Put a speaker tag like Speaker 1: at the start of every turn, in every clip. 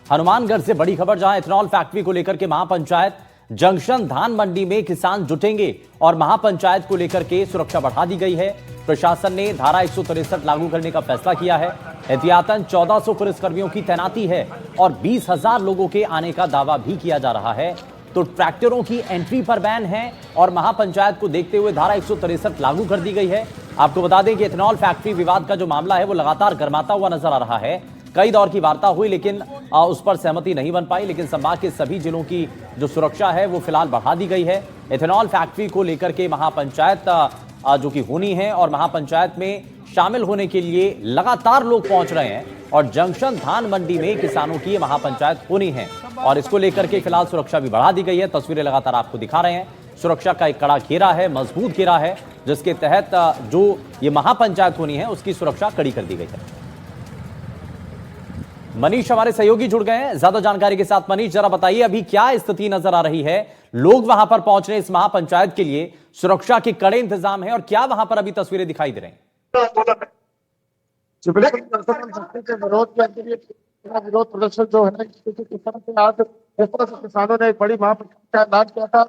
Speaker 1: हनुमानगढ़ से बड़ी खबर, जहां इथेनॉल फैक्ट्री को लेकर के महापंचायत जंक्शन धान मंडी में किसान जुटेंगे और महापंचायत को लेकर के सुरक्षा बढ़ा दी गई है। प्रशासन ने धारा 163 लागू करने का फैसला किया है। एहतियातन 1400 पुलिसकर्मियों की तैनाती है और 20,000 लोगों के आने का दावा भी किया जा रहा है। तो ट्रैक्टरों की एंट्री पर बैन है और महापंचायत को देखते हुए धारा 163 लागू कर दी गई है। आपको बता दें कि इथेनॉल फैक्ट्री विवाद का जो मामला है वो लगातार गर्माता हुआ नजर आ रहा है। कई दौर की वार्ता हुई लेकिन उस पर सहमति नहीं बन पाई, लेकिन संभाग के सभी जिलों की जो सुरक्षा है वो फिलहाल बढ़ा दी गई है। इथेनॉल फैक्ट्री को लेकर के महापंचायत जो कि होनी है और महापंचायत में शामिल होने के लिए लगातार लोग पहुंच रहे हैं और जंक्शन धान मंडी में किसानों की महापंचायत होनी है और इसको लेकर के फिलहाल सुरक्षा भी बढ़ा दी गई है। तस्वीरें लगातार आपको दिखा रहे हैं। सुरक्षा का एक कड़ा घेरा है, मजबूत घेरा है, जिसके तहत जो ये महापंचायत होनी है उसकी सुरक्षा कड़ी कर दी गई है। मनीष हमारे सहयोगी जुड़ गए हैं ज्यादा जानकारी के साथ। मनीष, जरा बताइए अभी क्या स्थिति नजर आ रही है? लोग वहां पर पहुंच रहे हैं इस महापंचायत के लिए, सुरक्षा के कड़े इंतजाम है और क्या वहां पर अभी तस्वीरें दिखाई दे रही हैं?
Speaker 2: विरोध प्रदर्शन जो है आज जिस तरह से किसानों ने एक बड़ी महापंचायत का ऐलान किया था,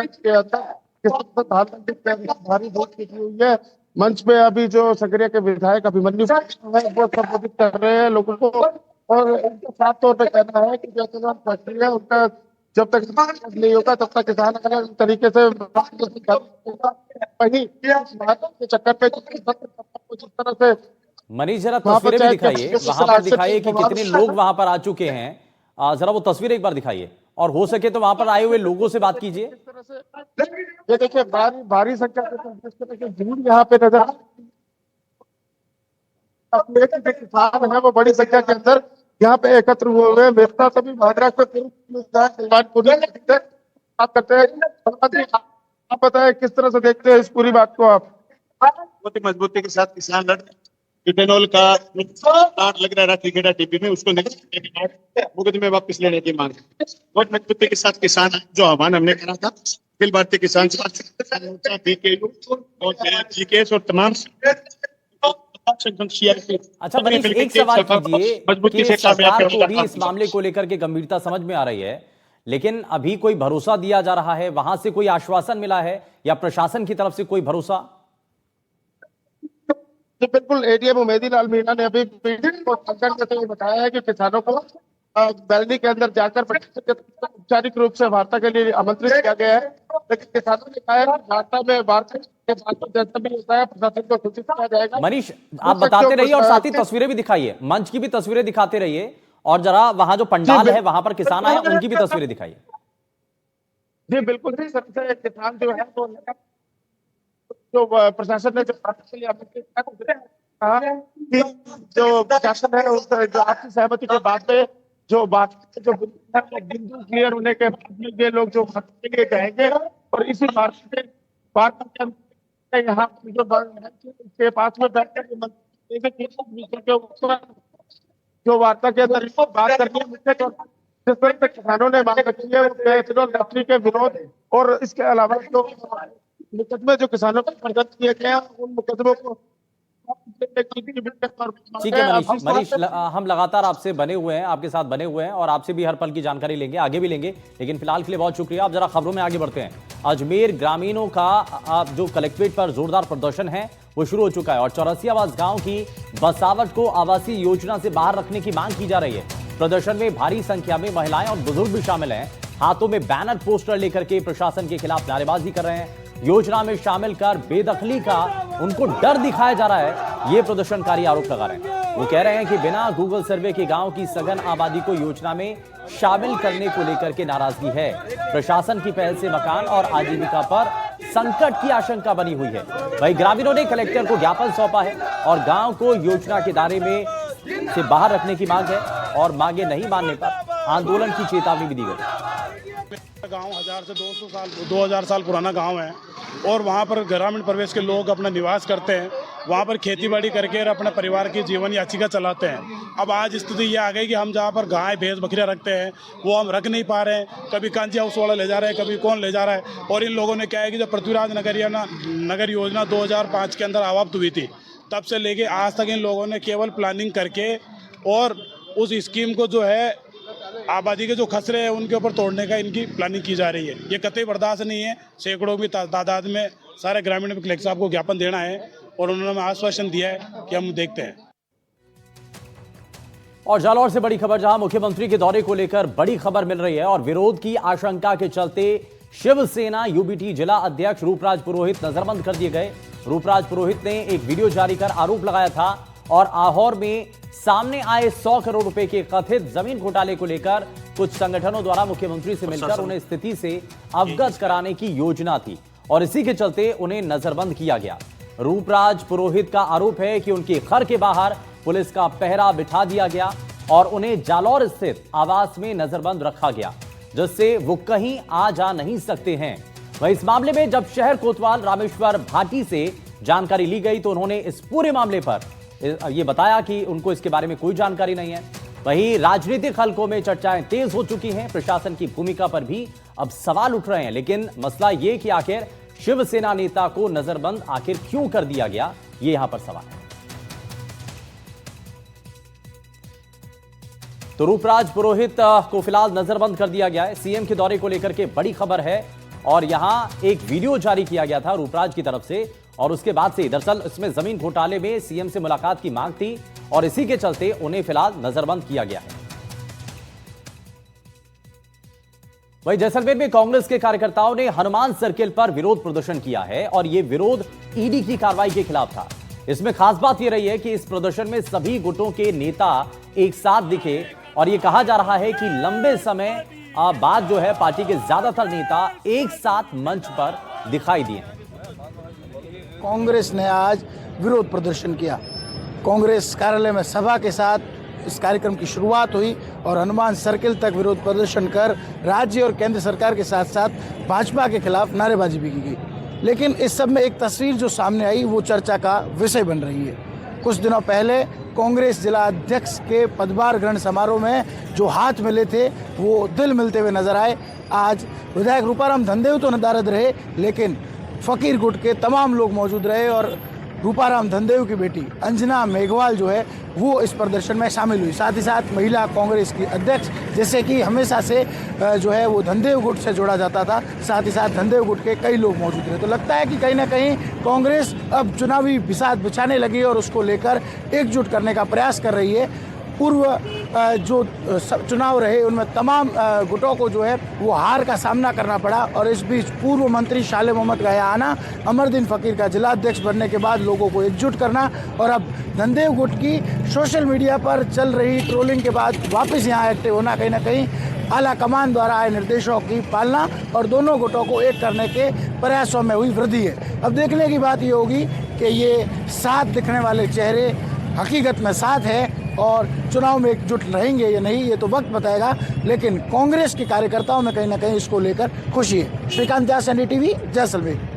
Speaker 2: इसके अंदर भारी वोट की हुई है। मंच पे अभी जो सकरिया के विधायक अभिमन्यु है वो संबोधित कर रहे हैं लोगों को और उनके साफ तौर पर कहना है कि जो किसान फैक्ट्री है उनका जब तक नहीं होगा तब तक किसान अलग तरीके से वही के चक्कर पे जिस तरह से।
Speaker 1: मनीष, जरा तस्वीरें भी दिखाइए, वहां पर दिखाइए कि कितने लोग वहां पर आ चुके हैं। जरा वो तस्वीर एक बार दिखाइए और हो सके तो वहां पर आए हुए लोगों से बात कीजिए।
Speaker 2: ये देखिए भारी संख्या में भीड़ यहाँ पे नजर किसान है वो बड़ी संख्या के अंदर यहाँ पे एकत्र हुए हैं। मेहता सभी महाराष्ट्र बात करते हैं। आप बताएं किस तरह से देखते हैं इस पूरी बात को? आप
Speaker 3: बहुत ही मजबूती के साथ किसान लड़ इथेनॉल का प्लांट लग रहा है क्रिकेटा टीपी में, उसको मुकदमे वापस लेने की मांग। बहुत मजबूती के साथ किसान जो आह्वान हमने करा था अखिल भारतीय किसान और तमाम।
Speaker 1: अच्छा मनीष, एक सवाल कीजिए कि सरकार को भी इस मामले को लेकर के गंभीरता समझ में आ रही है, लेकिन अभी कोई भरोसा दिया जा रहा है? वहां से कोई आश्वासन मिला है या प्रशासन की तरफ से कोई भरोसा?
Speaker 2: बिल्कुल, एडीएम उमेदी लाल मीणा ने अभी बताया है कि किसानों को बैलनी के अंदर जाकर औपचारिक रूप से वार्ता के लिए आमंत्रित किया गया है, लेकिन किसानों ने कहा है वार्ता जैसा भी होता है प्रशासन को सूचित किया जाएगा।
Speaker 1: मनीष, आप बताते रहिए और साथ ही तस्वीरें भी दिखाइए, मंच की भी तस्वीरें दिखाते रहिए और जरा वहां जो पंडाल है वहां पर किसान आए उनकी भी तस्वीरें दिखाइए।
Speaker 2: जी बिल्कुल, किसान जो है जो प्रशासन ने जो जो प्रशासन है जो आपसी सहमति के बाद में जो बात जो बिंदु क्लियर होने के बाद में ये लोग जो जाएंगे और इसी वार्ता के यहाँ जो पास में जो वार्ता के अंदर बात करनी है मुख्य तौर पर जिस तरह से किसानों ने मांग रखी है वो फैक्ट्री के विरोध और इसके अलावा जो मुकदमे जो किसानों पर प्रदत्त किए गए उन मुकदमों को।
Speaker 1: ठीक है मनीष, हम लगातार आपसे बने हुए हैं, आपके साथ बने हुए हैं और आपसे भी हर पल की जानकारी लेंगे, आगे भी लेंगे, लेकिन फिलहाल के लिए बहुत शुक्रिया। आप जरा खबरों में आगे बढ़ते हैं। अजमेर ग्रामीणों का जो कलेक्ट्रेट पर जोरदार प्रदर्शन है वो शुरू हो चुका है और चौरासी आवास गांव की बसावट को आवासीय योजना से बाहर रखने की मांग की जा रही है। प्रदर्शन में भारी संख्या में महिलाएं और बुजुर्ग भी शामिल हैं। हाथों में बैनर पोस्टर लेकर के प्रशासन के खिलाफ नारेबाजी कर रहे हैं। योजना में शामिल कर बेदखली का उनको डर दिखाया जा रहा है, ये प्रदर्शनकारी आरोप लगा रहे हैं। वो कह रहे हैं कि बिना गूगल सर्वे के गांव की सघन आबादी को योजना में शामिल करने को लेकर के नाराजगी है। प्रशासन की पहल से मकान और आजीविका पर संकट की आशंका बनी हुई है। वहीं ग्रामीणों ने कलेक्टर को ज्ञापन सौंपा है और गांव को योजना के दायरे में से बाहर रखने की मांग है और मांगे नहीं मानने पर आंदोलन की चेतावनी भी दी गई।
Speaker 4: गांव 1000 से 2000 साल पुराना गांव है और वहां पर ग्रामीण प्रवेश के लोग अपना निवास करते हैं, वहां पर खेतीबाड़ी करके और अपने परिवार की जीवन याचिका चलाते हैं। अब आज स्थिति ये आ गई कि हम जहां पर गाय भैंस बकरियां रखते हैं वो हम रख नहीं पा रहे हैं। कभी कांची हाउस वाला ले जा रहे हैं, कभी कौन ले जा रहा है। और इन लोगों ने क्या है कि जब पृथ्वीराज नगर योजना 2005 के अंदर आवाप्त हुई थी तब से लेके आज तक इन लोगों ने केवल प्लानिंग करके और उस स्कीम को जो है आबादी के जो खसरे हैं उनके ऊपर तोड़ने का इनकी प्लानिंग की जा रही है। ये कतई बर्दाश्त नहीं है। सैकड़ों की तादाद में सारे ग्रामीण कलेक्टर साहब को ज्ञापन देना है और उन्होंने हमें आश्वासन दिया है कि हम देखते हैं।
Speaker 1: और जालौर से बड़ी खबर, जहां मुख्यमंत्री के दौरे को लेकर बड़ी खबर मिल रही है और विरोध की आशंका के चलते शिवसेना यूबीटी जिला अध्यक्ष रूपराज पुरोहित नजरबंद कर दिए गए। रूपराज पुरोहित ने एक वीडियो जारी कर आरोप लगाया था और आहोर में सामने आए 100 करोड़ रुपए के कथित जमीन घोटाले को लेकर कुछ संगठनों द्वारा मुख्यमंत्री से मिलकर उन्हें स्थिति से अवगत कराने की योजना थी और इसी के चलते उन्हें नजरबंद किया गया। रूपराज पुरोहित का आरोप है कि उनके घर के बाहर पुलिस का पहरा बिठा दिया गया और उन्हें जालौर स्थित आवास में नजरबंद रखा गया, जिससे वो कहीं आ जा नहीं सकते हैं। वहीं इस मामले में जब शहर कोतवाल रामेश्वर भाटी से जानकारी ली गई तो उन्होंने इस पूरे मामले पर यह बताया कि उनको इसके बारे में कोई जानकारी नहीं है। वहीं राजनीतिक हलकों में चर्चाएं तेज हो चुकी हैं, प्रशासन की भूमिका पर भी अब सवाल उठ रहे हैं। लेकिन मसला यह कि आखिर शिवसेना नेता को नजरबंद आखिर क्यों कर दिया गया, ये यहां पर सवाल है। तो रूपराज पुरोहित को फिलहाल नजरबंद कर दिया गया है। सीएम के दौरे को लेकर के बड़ी खबर है और यहां एक वीडियो जारी किया गया था रूपराज की तरफ से और उसके बाद से दरअसल इसमें जमीन घोटाले में सीएम से मुलाकात की मांग थी और इसी के चलते उन्हें फिलहाल नजरबंद किया गया है। वहीं जैसलमेर में कांग्रेस के कार्यकर्ताओं ने हनुमान सर्किल पर विरोध प्रदर्शन किया है और यह विरोध ईडी की कार्रवाई के खिलाफ था। इसमें खास बात यह रही है कि इस प्रदर्शन में सभी गुटों के नेता एक साथ दिखे और यह कहा जा रहा है कि लंबे समय बाद जो है पार्टी के ज्यादातर नेता एक साथ मंच पर दिखाई दिए हैं।
Speaker 5: कांग्रेस ने आज विरोध प्रदर्शन किया। कांग्रेस कार्यालय में सभा के साथ इस कार्यक्रम की शुरुआत हुई और हनुमान सर्किल तक विरोध प्रदर्शन कर राज्य और केंद्र सरकार के साथ साथ भाजपा के खिलाफ नारेबाजी भी की गई। लेकिन इस सब में एक तस्वीर जो सामने आई वो चर्चा का विषय बन रही है। कुछ दिनों पहले कांग्रेस जिला अध्यक्ष के पदभार ग्रहण समारोह में जो हाथ मिले थे वो दिल मिलते हुए नजर आए। आज विधायक रूपाराम धनदेव तो नदारद रहे, लेकिन फकीर गुट के तमाम लोग मौजूद रहे और रूपाराम धनदेव की बेटी अंजना मेघवाल जो है वो इस प्रदर्शन में शामिल हुई। साथ ही साथ महिला कांग्रेस की अध्यक्ष, जैसे कि हमेशा से जो है वो धनदेव गुट से जोड़ा जाता था, साथ ही साथ धनदेव गुट के कई लोग मौजूद रहे। तो लगता है कि कहीं ना कहीं कांग्रेस अब चुनावी बिसात बिछाने लगी और उसको लेकर एकजुट करने का प्रयास कर रही है। पूर्व जो चुनाव रहे उनमें तमाम गुटों को जो है वो हार का सामना करना पड़ा और इस बीच पूर्व मंत्री शाले मोहम्मद का यहाँ आना, अमरदीन फकीर का जिला अध्यक्ष बनने के बाद लोगों को एकजुट करना और अब धनदेव गुट की सोशल मीडिया पर चल रही ट्रोलिंग के बाद वापस यहाँ एक्टिव होना, कहीं ना कहीं आला कमान द्वारा आए निर्देशों की पालना और दोनों गुटों को एक करने के प्रयासों में हुई वृद्धि है। अब देखने की बात ये होगी कि ये साथ दिखने वाले चेहरे हकीकत में साथ है और चुनाव में एकजुट रहेंगे या नहीं ये तो वक्त बताएगा, लेकिन कांग्रेस के कार्यकर्ताओं में कहीं ना कहीं इसको लेकर खुशी है। श्रीकांत व्यास, एनडीटीवी, जैसलमेर।